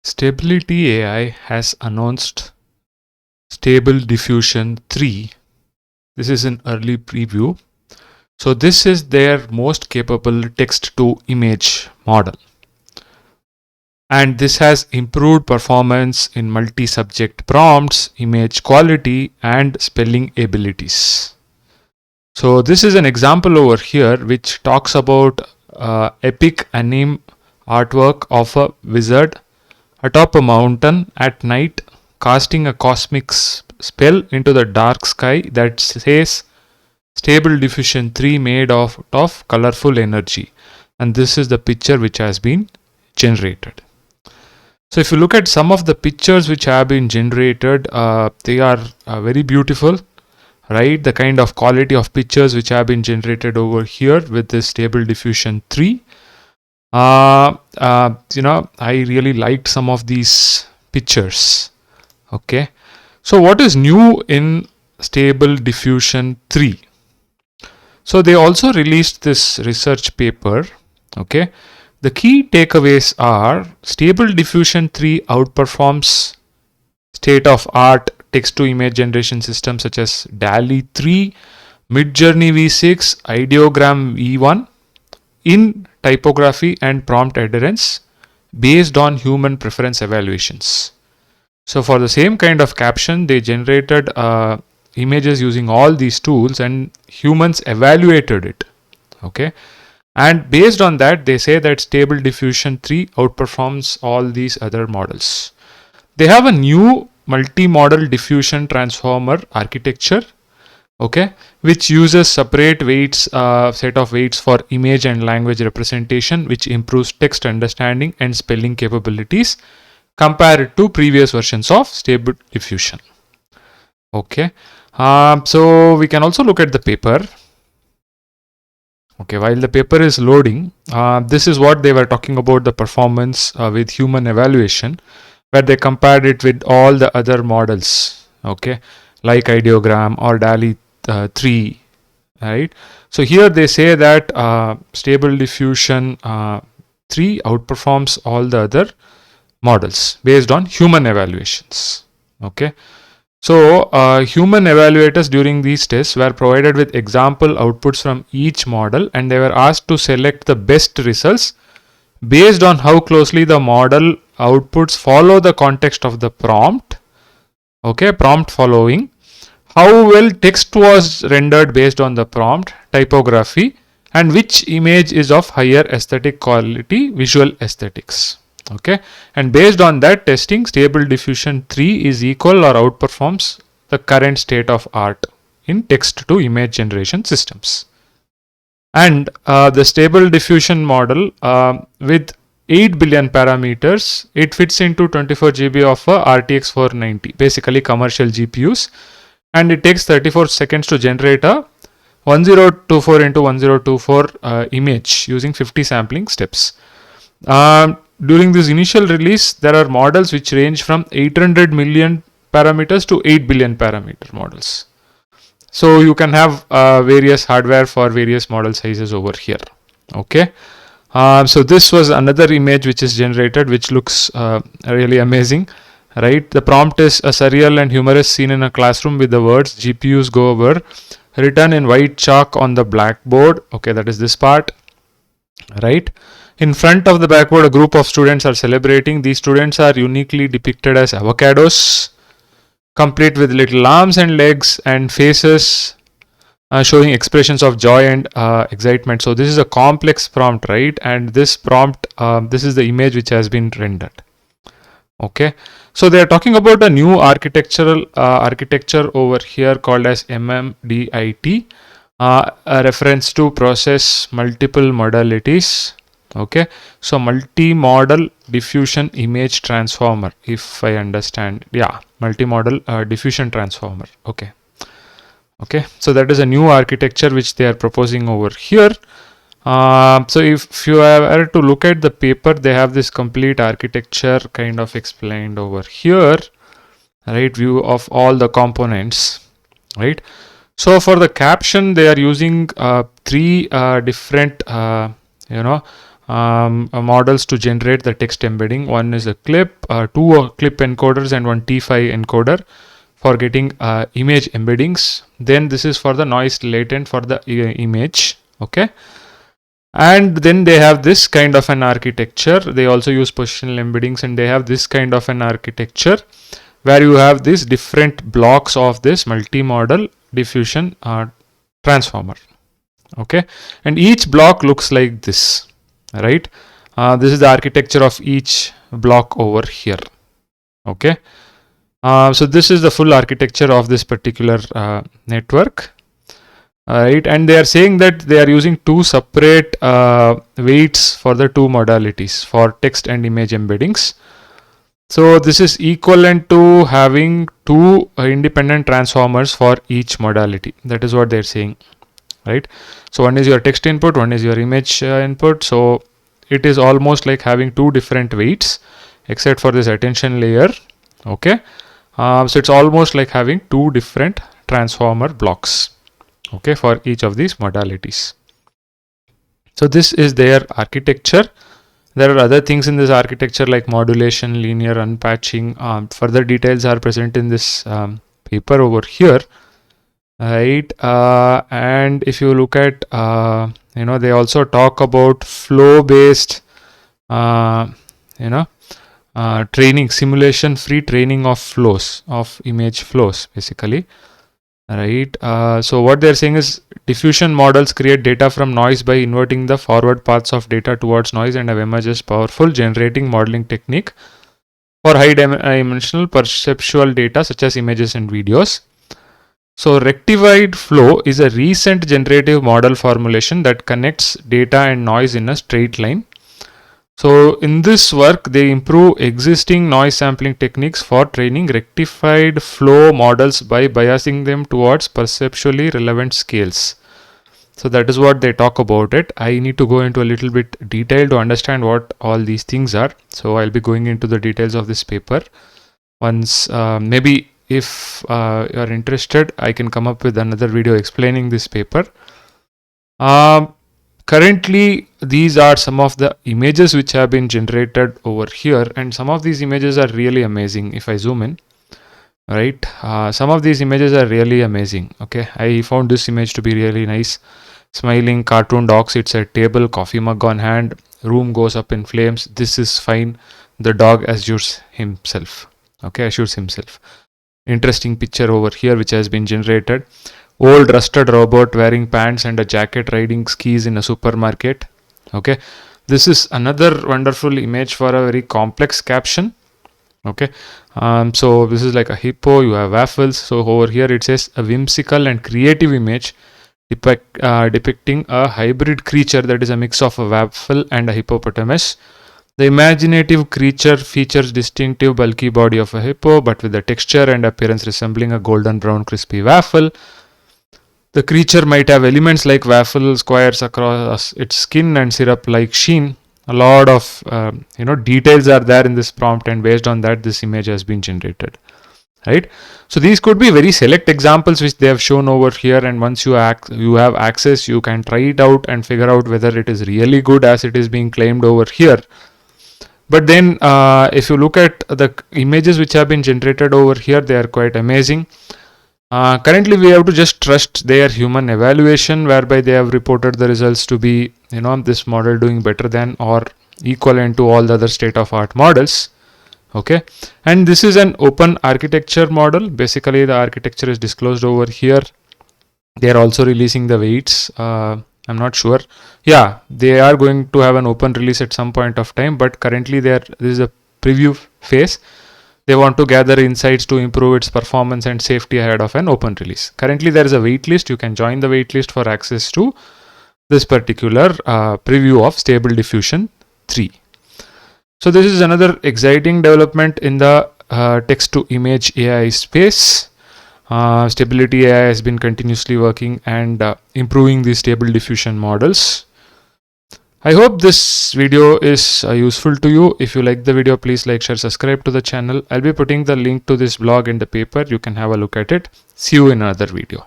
Stability AI has announced Stable Diffusion 3. This is an early preview. So this is their most capable text to image model. And this has improved performance in multi-subject prompts, image quality, and spelling abilities. So this is an example over here which talks about epic anime artwork of a wizard atop a mountain at night, casting a cosmic spell into the dark sky that says Stable Diffusion 3 made of colorful energy. And this is the picture which has been generated. So if you look at some of the pictures which have been generated, they are very beautiful, right? The kind of quality of pictures which have been generated over here with this Stable Diffusion 3. I really liked some of these pictures. Okay. So what is new in Stable Diffusion 3? So they also released this research paper. Okay. The key takeaways are Stable Diffusion 3 outperforms state-of-art text-to-image generation systems such as DALL 3, Midjourney V6, Ideogram V1 in typography and prompt adherence based on human preference evaluations. So for the same kind of caption, they generated images using all these tools and humans evaluated it. Okay. And based on that, they say that Stable Diffusion 3 outperforms all these other models. They have a new Multimodal Diffusion Transformer architecture, okay, which uses separate weights, set of weights for image and language representation, which improves text understanding and spelling capabilities compared to previous versions of Stable Diffusion. Okay, so we can also look at the paper. Okay, while the paper is loading, this is what they were talking about the performance with human evaluation, where they compared it with all the other models, okay, like Ideogram or DALL 3, right? So here they say that Stable Diffusion 3 outperforms all the other models based on human evaluations, okay. So human evaluators during these tests were provided with example outputs from each model, and they were asked to select the best results based on how closely the model outputs follow the context of the prompt, okay, prompt following, how well text was rendered based on the prompt, typography, and which image is of higher aesthetic quality, visual aesthetics. Okay, and based on that testing, Stable Diffusion 3 is equal or outperforms the current state of art in text to image generation systems. And the Stable Diffusion model with 8 billion parameters, it fits into 24 GB of a RTX 490, basically commercial GPUs, and it takes 34 seconds to generate a 1024 into 1024 image using 50 sampling steps. During this initial release, there are models which range from 800 million parameters to 8 billion parameter models. So you can have various hardware for various model sizes over here. Okay. So this was another image which is generated, which looks really amazing, right? The prompt is a surreal and humorous scene in a classroom with the words GPUs go over written in white chalk on the blackboard. Okay, that is this part, right? In front of the blackboard, a group of students are celebrating. These students are uniquely depicted as avocados, complete with little arms and legs and faces, showing expressions of joy and excitement. So this is a complex prompt, right? And this prompt, this is the image which has been rendered. Okay, so they are talking about a new architecture over here called as MMDiT, a reference to process multiple modalities. Okay, so multimodal diffusion image transformer, if I understand. Yeah, multimodal diffusion transformer. Okay. Okay, so that is a new architecture which they are proposing over here. So if you were to look at the paper, they have this complete architecture kind of explained over here, right? View of all the components, right? So for the caption, they are using three different models to generate the text embedding. One is a clip, two clip encoders, and one T5 encoder for getting image embeddings. Then this is for the noise latent for the image. Okay. And then they have this kind of an architecture. They also use positional embeddings, and they have this kind of an architecture where you have these different blocks of this multimodal diffusion transformer. Okay, and each block looks like this, right? This is the architecture of each block over here. Okay, so this is the full architecture of this particular network. Right, and they are saying that they are using two separate weights for the two modalities for text and image embeddings. So this is equivalent to having two independent transformers for each modality. That is what they're saying, right? So one is your text input, one is your image input. So it is almost like having two different weights, except for this attention layer. Okay, so it's almost like having two different transformer blocks. Okay, for each of these modalities. So this is their architecture. There are other things in this architecture like modulation, linear unpatching. Further details are present in this paper over here, right? And if you look at, they also talk about flow-based, training, simulation-free training of flows, of image flows, basically. Right. So what they're saying is diffusion models create data from noise by inverting the forward paths of data towards noise and have emerged as powerful generating modeling technique for high dimensional perceptual data such as images and videos. So rectified flow is a recent generative model formulation that connects data and noise in a straight line. So in this work, they improve existing noise sampling techniques for training rectified flow models by biasing them towards perceptually relevant scales. So that is what they talk about it. I need to go into a little bit detail to understand what all these things are. So I'll be going into the details of this paper. Once maybe if you are interested, I can come up with another video explaining this paper. Currently, these are some of the images which have been generated over here, and some of these images are really amazing. If I zoom in, right, some of these images are really amazing. Okay, I found this image to be really nice. Smiling cartoon dog sits at table, coffee mug on hand, room goes up in flames. This is fine. The dog assures himself. Okay, assures himself. Interesting picture over here which has been generated. Old rusted robot wearing pants and a jacket riding skis in a supermarket. Okay, this is another wonderful image for a very complex caption. Okay, so this is like a hippo, you have waffles. So over here it says a whimsical and creative image depicting a hybrid creature that is a mix of a waffle and a hippopotamus. The imaginative creature features distinctive bulky body of a hippo but with a texture and appearance resembling a golden brown crispy waffle. The creature might have elements like waffle squares across its skin and syrup-like sheen. A lot of details are there in this prompt, and based on that, this image has been generated. Right. So these could be very select examples which they have shown over here, and once you have access, you can try it out and figure out whether it is really good as it is being claimed over here. But then, if you look at the images which have been generated over here, they are quite amazing. Currently, we have to just trust their human evaluation, whereby they have reported the results to be, this model doing better than or equivalent to all the other state-of-art models. Okay, and this is an open architecture model. Basically, the architecture is disclosed over here. They are also releasing the weights. I'm not sure. Yeah, they are going to have an open release at some point of time, but currently this is a preview phase. They want to gather insights to improve its performance and safety ahead of an open release. Currently, there is a waitlist. You can join the waitlist for access to this particular preview of Stable Diffusion 3. So this is another exciting development in the text-to-image AI space. Stability AI has been continuously working and improving these Stable Diffusion models. I hope this video is useful to you. If you like the video, please like, share, subscribe to the channel. I'll be putting the link to this blog in the paper. You can have a look at it. See you in another video.